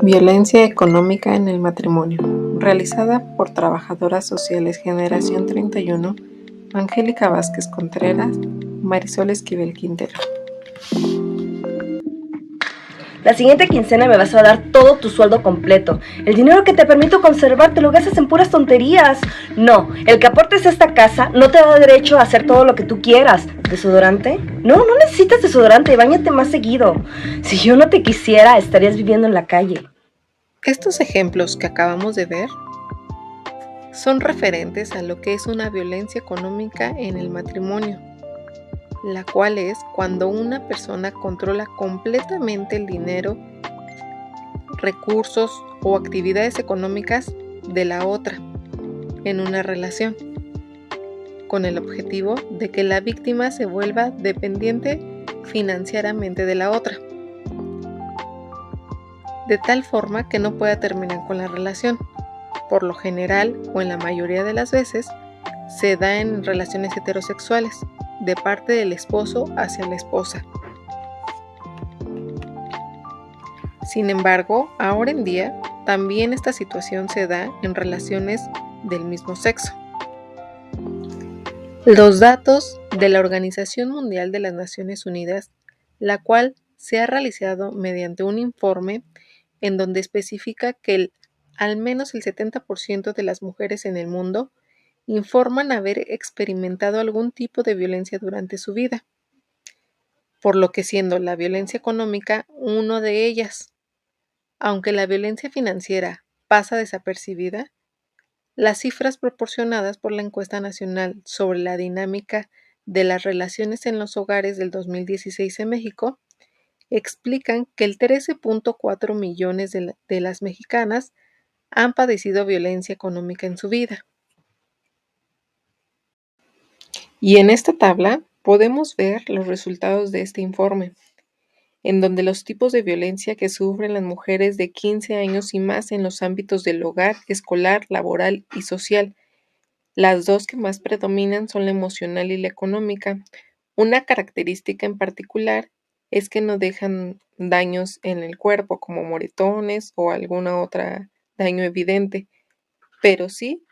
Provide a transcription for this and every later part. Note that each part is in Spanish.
Violencia económica en el matrimonio, realizada por Trabajadoras Sociales Generación 31, Angélica Vázquez Contreras, Marisol Esquivel Quintero. La siguiente quincena me vas a dar todo tu sueldo completo. El dinero que te permito conservar te lo gastas en puras tonterías. No, el que aportes a esta casa no te da derecho a hacer todo lo que tú quieras. ¿Desodorante? No necesitas desodorante, báñate más seguido. Si yo no te quisiera, estarías viviendo en la calle. Estos ejemplos que acabamos de ver son referentes a lo que es una violencia económica en el matrimonio, la cual es cuando una persona controla completamente el dinero, recursos o actividades económicas de la otra en una relación, con el objetivo de que la víctima se vuelva dependiente financieramente de la otra, de tal forma que no pueda terminar con la relación. Por lo general, o en la mayoría de las veces, se da en relaciones heterosexuales, de parte del esposo hacia la esposa. Sin embargo, ahora en día, también esta situación se da en relaciones del mismo sexo. Los datos de la Organización Mundial de las Naciones Unidas, la cual se ha realizado mediante un informe en donde especifica que al menos el 70% de las mujeres en el mundo informan haber experimentado algún tipo de violencia durante su vida, por lo que siendo la violencia económica uno de ellas. Aunque la violencia financiera pasa desapercibida, las cifras proporcionadas por la Encuesta Nacional sobre la Dinámica de las Relaciones en los Hogares del 2016 en México explican que el 13.4 millones de las mexicanas han padecido violencia económica en su vida. Y en esta tabla podemos ver los resultados de este informe, en donde los tipos de violencia que sufren las mujeres de 15 años y más en los ámbitos del hogar, escolar, laboral y social. Las dos que más predominan son la emocional y la económica. Una característica en particular es que no dejan daños en el cuerpo como moretones o alguna otra daño evidente, pero sí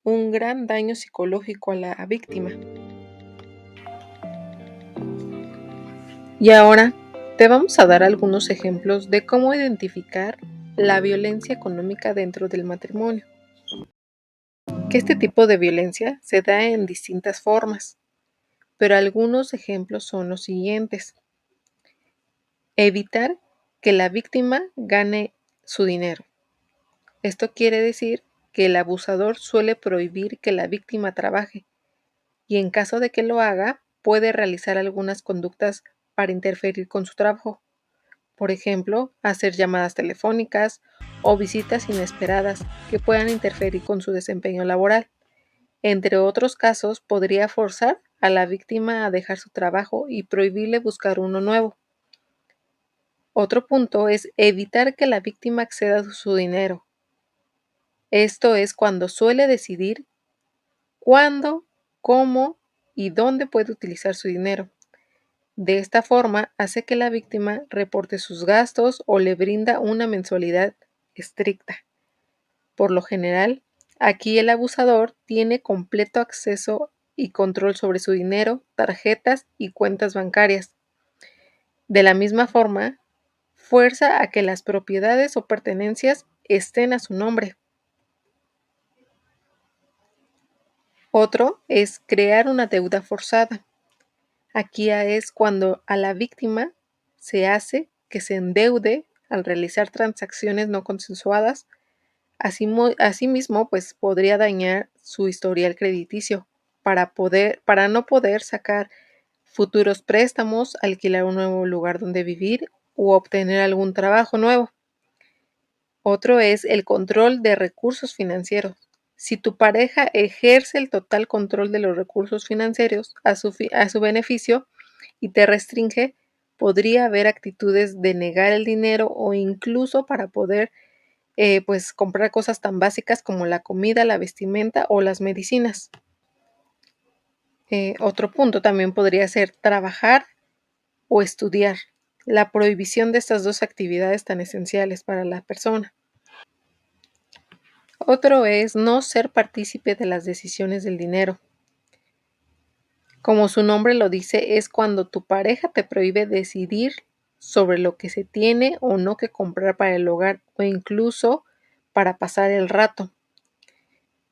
un gran daño psicológico a la víctima. Y ahora te vamos a dar algunos ejemplos de cómo identificar la violencia económica dentro del matrimonio. Que este tipo de violencia se da en distintas formas, pero algunos ejemplos son los siguientes. Evitar que la víctima gane su dinero. Esto quiere decir que el abusador suele prohibir que la víctima trabaje y en caso de que lo haga, puede realizar algunas conductas para interferir con su trabajo. Por ejemplo, hacer llamadas telefónicas o visitas inesperadas que puedan interferir con su desempeño laboral. Entre otros casos, podría forzar a la víctima a dejar su trabajo y prohibirle buscar uno nuevo. Otro punto es evitar que la víctima acceda a su dinero. Esto es cuando suele decidir cuándo, cómo y dónde puede utilizar su dinero. De esta forma, hace que la víctima reporte sus gastos o le brinda una mensualidad estricta. Por lo general, aquí el abusador tiene completo acceso y control sobre su dinero, tarjetas y cuentas bancarias. De la misma forma, fuerza a que las propiedades o pertenencias estén a su nombre. Otro es crear una deuda forzada. Aquí es cuando a la víctima se hace que se endeude al realizar transacciones no consensuadas. Asimismo, pues podría dañar su historial crediticio para no poder sacar futuros préstamos, alquilar un nuevo lugar donde vivir u obtener algún trabajo nuevo. Otro es el control de recursos financieros. Si tu pareja ejerce el total control de los recursos financieros a su beneficio y te restringe, podría haber actitudes de negar el dinero o incluso para poder pues comprar cosas tan básicas como la comida, la vestimenta o las medicinas. Otro punto también podría ser trabajar o estudiar. la prohibición de estas dos actividades tan esenciales para la persona. Otro es no ser partícipe de las decisiones del dinero. Como su nombre lo dice, es cuando tu pareja te prohíbe decidir sobre lo que se tiene o no que comprar para el hogar o incluso para pasar el rato.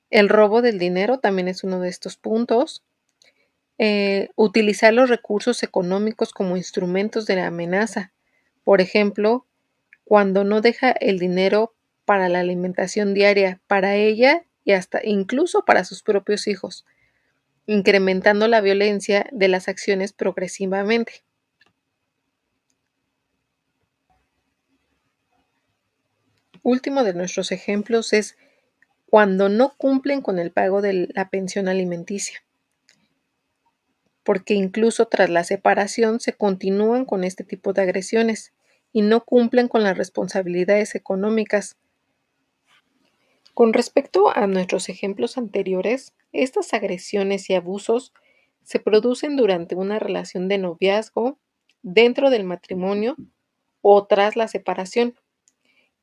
El robo del dinero también es uno de estos puntos. Utilizar los recursos económicos como instrumentos de la amenaza. Por ejemplo, cuando no deja el dinero para la alimentación diaria para ella y hasta incluso para sus propios hijos, incrementando la violencia de las acciones progresivamente. Último de nuestros ejemplos es cuando no cumplen con el pago de la pensión alimenticia, porque incluso tras la separación se continúan con este tipo de agresiones y no cumplen con las responsabilidades económicas. Con respecto a nuestros ejemplos anteriores, estas agresiones y abusos se producen durante una relación de noviazgo, dentro del matrimonio o tras la separación.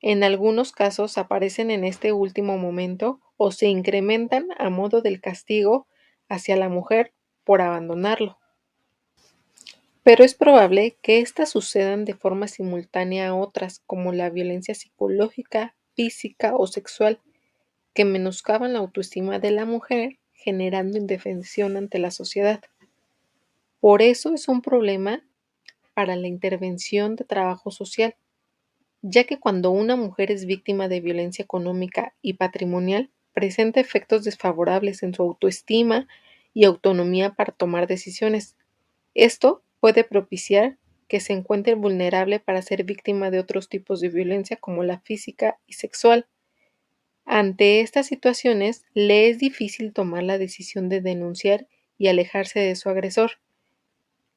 En algunos casos aparecen en este último momento o se incrementan a modo del castigo hacia la mujer por abandonarlo. Pero es probable que éstas sucedan de forma simultánea a otras, como la violencia psicológica, física o sexual, que menoscaban la autoestima de la mujer, generando indefensión ante la sociedad. Por eso es un problema para la intervención de trabajo social, ya que cuando una mujer es víctima de violencia económica y patrimonial, presenta efectos desfavorables en su autoestima y autonomía para tomar decisiones. Esto puede propiciar que se encuentre vulnerable para ser víctima de otros tipos de violencia como la física y sexual. Ante estas situaciones, le es difícil tomar la decisión de denunciar y alejarse de su agresor,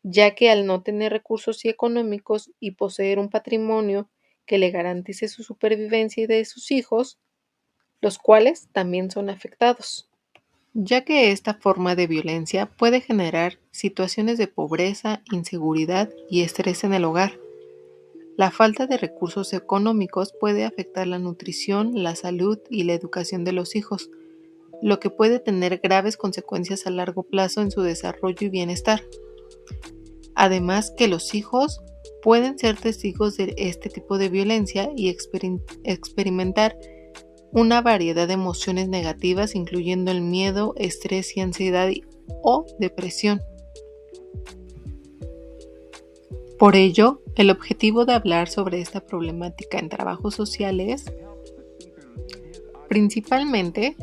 ya que al no tener recursos y económicos y poseer un patrimonio que le garantice su supervivencia y de sus hijos, los cuales también son afectados. Ya que esta forma de violencia puede generar situaciones de pobreza, inseguridad y estrés en el hogar. La falta de recursos económicos puede afectar la nutrición, la salud y la educación de los hijos, lo que puede tener graves consecuencias a largo plazo en su desarrollo y bienestar. Además que los hijos pueden ser testigos de este tipo de violencia y experimentar una variedad de emociones negativas, incluyendo el miedo, estrés y ansiedad o depresión. Por ello, el objetivo de hablar sobre esta problemática en trabajo social es, principalmente,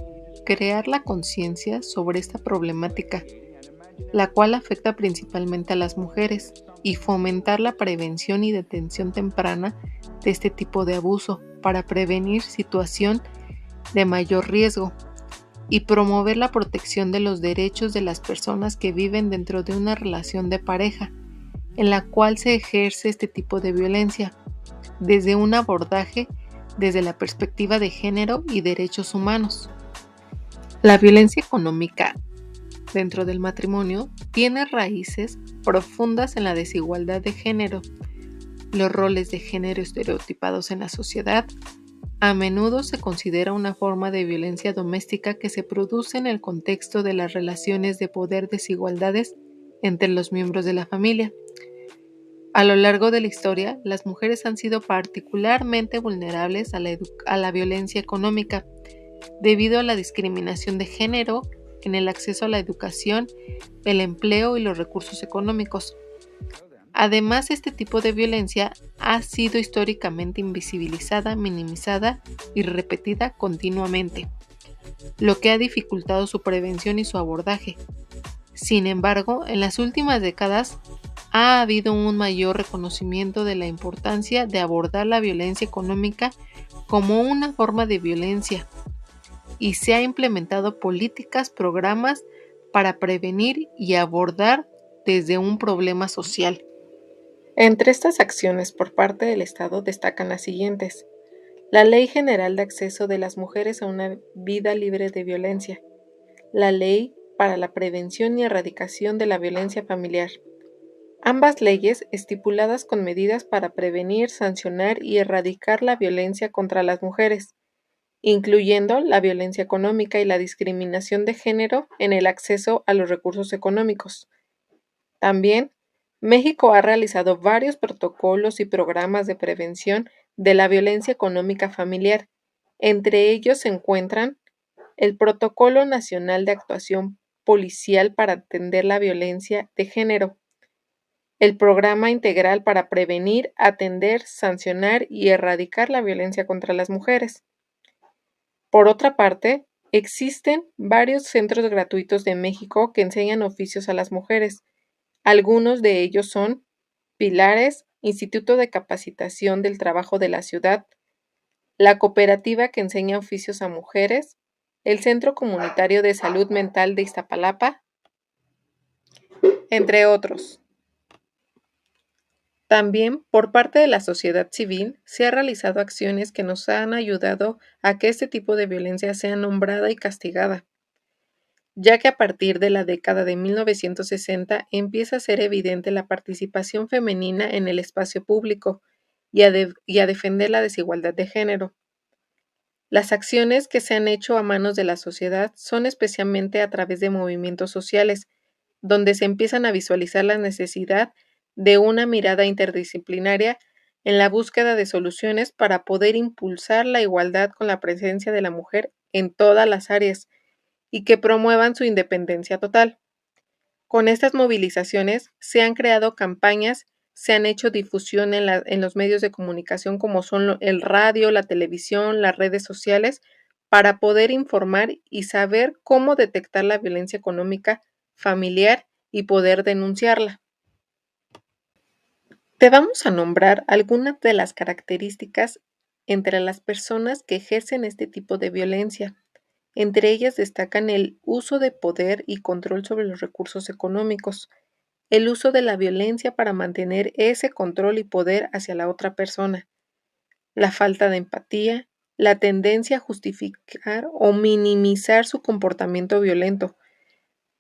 crear la conciencia sobre esta problemática, la cual afecta principalmente a las mujeres, y fomentar la prevención y detención temprana de este tipo de abuso para prevenir situación de mayor riesgo y promover la protección de los derechos de las personas que viven dentro de una relación de pareja en la cual se ejerce este tipo de violencia, desde un abordaje desde la perspectiva de género y derechos humanos. La violencia económica dentro del matrimonio tiene raíces profundas en la desigualdad de género, los roles de género estereotipados en la sociedad. A menudo se considera una forma de violencia doméstica que se produce en el contexto de las relaciones de poder desigualdades entre los miembros de la familia. A lo largo de la historia, las mujeres han sido particularmente vulnerables a la violencia económica debido a la discriminación de género en el acceso a la educación, el empleo y los recursos económicos. Además, este tipo de violencia ha sido históricamente invisibilizada, minimizada y repetida continuamente, lo que ha dificultado su prevención y su abordaje. Sin embargo, en las últimas décadas ha habido un mayor reconocimiento de la importancia de abordar la violencia económica como una forma de violencia y se han implementado políticas, programas para prevenir y abordar desde un problema social. Entre estas acciones por parte del Estado destacan las siguientes: la Ley General de Acceso de las Mujeres a una Vida Libre de Violencia, la Ley para la Prevención y Erradicación de la Violencia Familiar, Ambas leyes, estipuladas con medidas para prevenir, sancionar y erradicar la violencia contra las mujeres, incluyendo la violencia económica y la discriminación de género en el acceso a los recursos económicos. También, México ha realizado varios protocolos y programas de prevención de la violencia económica familiar. Entre ellos se encuentran el Protocolo Nacional de Actuación Policial para atender la violencia de género, el Programa Integral para prevenir, atender, sancionar y erradicar la violencia contra las mujeres. Por otra parte, existen varios centros gratuitos de México que enseñan oficios a las mujeres. Algunos de ellos son Pilares, Instituto de Capacitación del Trabajo de la Ciudad, la cooperativa que enseña oficios a mujeres, el Centro Comunitario de Salud Mental de Iztapalapa, entre otros. También, por parte de la sociedad civil, se han realizado acciones que nos han ayudado a que este tipo de violencia sea nombrada y castigada, ya que a partir de la década de 1960 empieza a ser evidente la participación femenina en el espacio público y a defender la desigualdad de género. Las acciones que se han hecho a manos de la sociedad son especialmente a través de movimientos sociales, donde se empiezan a visualizar la necesidad de una mirada interdisciplinaria en la búsqueda de soluciones para poder impulsar la igualdad con la presencia de la mujer en todas las áreas y que promuevan su independencia total. Con estas movilizaciones se han creado campañas, se han hecho difusión en los medios de comunicación como son el radio, la televisión, las redes sociales, para poder informar y saber cómo detectar la violencia económica familiar y poder denunciarla. Te vamos a nombrar algunas de las características entre las personas que ejercen este tipo de violencia. Entre ellas destacan el uso de poder y control sobre los recursos económicos, el uso de la violencia para mantener ese control y poder hacia la otra persona, la falta de empatía, la tendencia a justificar o minimizar su comportamiento violento.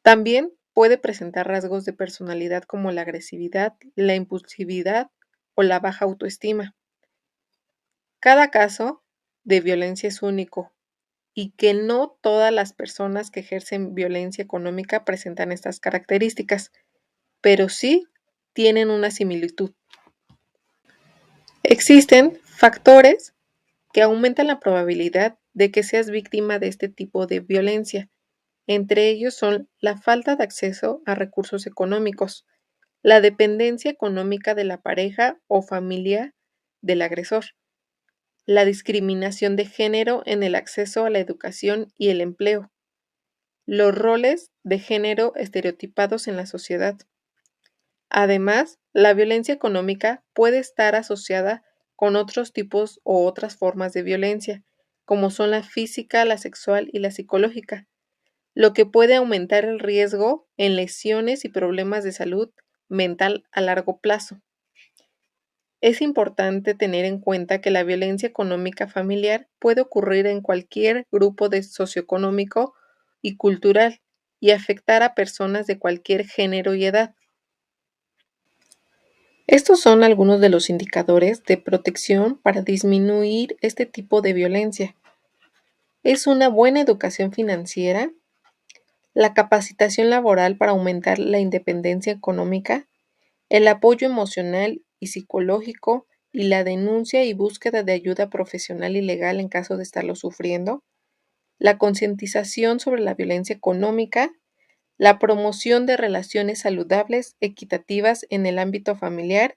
También puede presentar rasgos de personalidad como la agresividad, la impulsividad o la baja autoestima. Cada caso de violencia es único y que no todas las personas que ejercen violencia económica presentan estas características, pero sí tienen una similitud. Existen factores que aumentan la probabilidad de que seas víctima de este tipo de violencia. Entre ellos son la falta de acceso a recursos económicos, la dependencia económica de la pareja o familia del agresor, la discriminación de género en el acceso a la educación y el empleo, los roles de género estereotipados en la sociedad. Además, la violencia económica puede estar asociada con otros tipos o otras formas de violencia, como son la física, la sexual y la psicológica, lo que puede aumentar el riesgo en lesiones y problemas de salud mental a largo plazo. Es importante tener en cuenta que la violencia económica familiar puede ocurrir en cualquier grupo socioeconómico y cultural y afectar a personas de cualquier género y edad. Estos son algunos de los indicadores de protección para disminuir este tipo de violencia. Es una buena educación financiera, la capacitación laboral para aumentar la independencia económica, el apoyo emocional y psicológico y la denuncia y búsqueda de ayuda profesional y legal en caso de estarlo sufriendo, la concientización sobre la violencia económica, la promoción de relaciones saludables, equitativas en el ámbito familiar.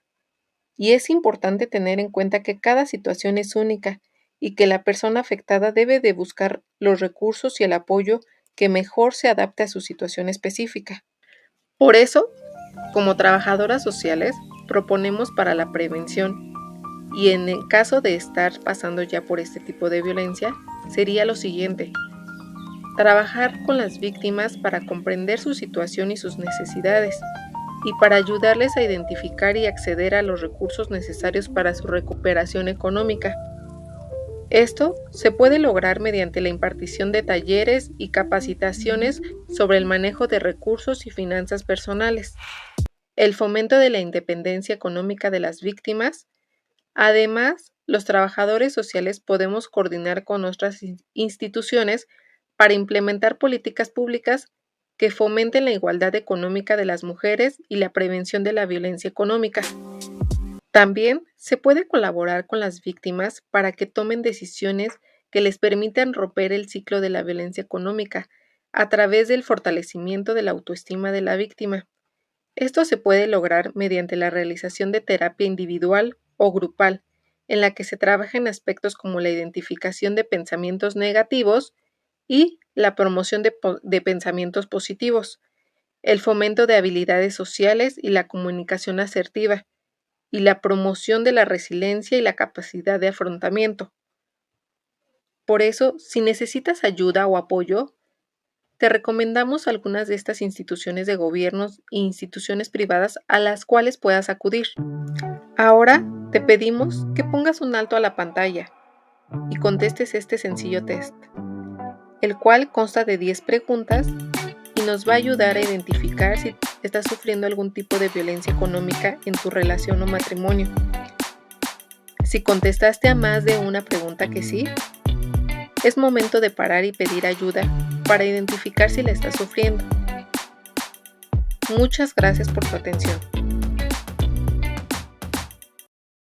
Y es importante tener en cuenta que cada situación es única y que la persona afectada debe de buscar los recursos y el apoyo que mejor se adapte a su situación específica. Por eso, como trabajadoras sociales, proponemos para la prevención y en el caso de estar pasando ya por este tipo de violencia, sería lo siguiente: trabajar con las víctimas para comprender su situación y sus necesidades, y para ayudarles a identificar y acceder a los recursos necesarios para su recuperación económica. Esto se puede lograr mediante la impartición de talleres y capacitaciones sobre el manejo de recursos y finanzas personales. el fomento de la independencia económica de las víctimas. Además, los trabajadores sociales podemos coordinar con nuestras instituciones para implementar políticas públicas que fomenten la igualdad económica de las mujeres y la prevención de la violencia económica. También se puede colaborar con las víctimas para que tomen decisiones que les permitan romper el ciclo de la violencia económica a través del fortalecimiento de la autoestima de la víctima. Esto se puede lograr mediante la realización de terapia individual o grupal, en la que se trabaja en aspectos como la identificación de pensamientos negativos y la promoción de pensamientos positivos, el fomento de habilidades sociales y la comunicación asertiva, y la promoción de la resiliencia y la capacidad de afrontamiento. Por eso, si necesitas ayuda o apoyo, te recomendamos algunas de estas instituciones de gobiernos e instituciones privadas a las cuales puedas acudir. Ahora te pedimos que pongas un alto a la pantalla y contestes este sencillo test, el cual consta de 10 preguntas y nos va a ayudar a identificar si estás sufriendo algún tipo de violencia económica en tu relación o matrimonio. Si contestaste a más de una pregunta que sí, es momento de parar y pedir ayuda para identificar si la estás sufriendo. Muchas gracias por tu atención.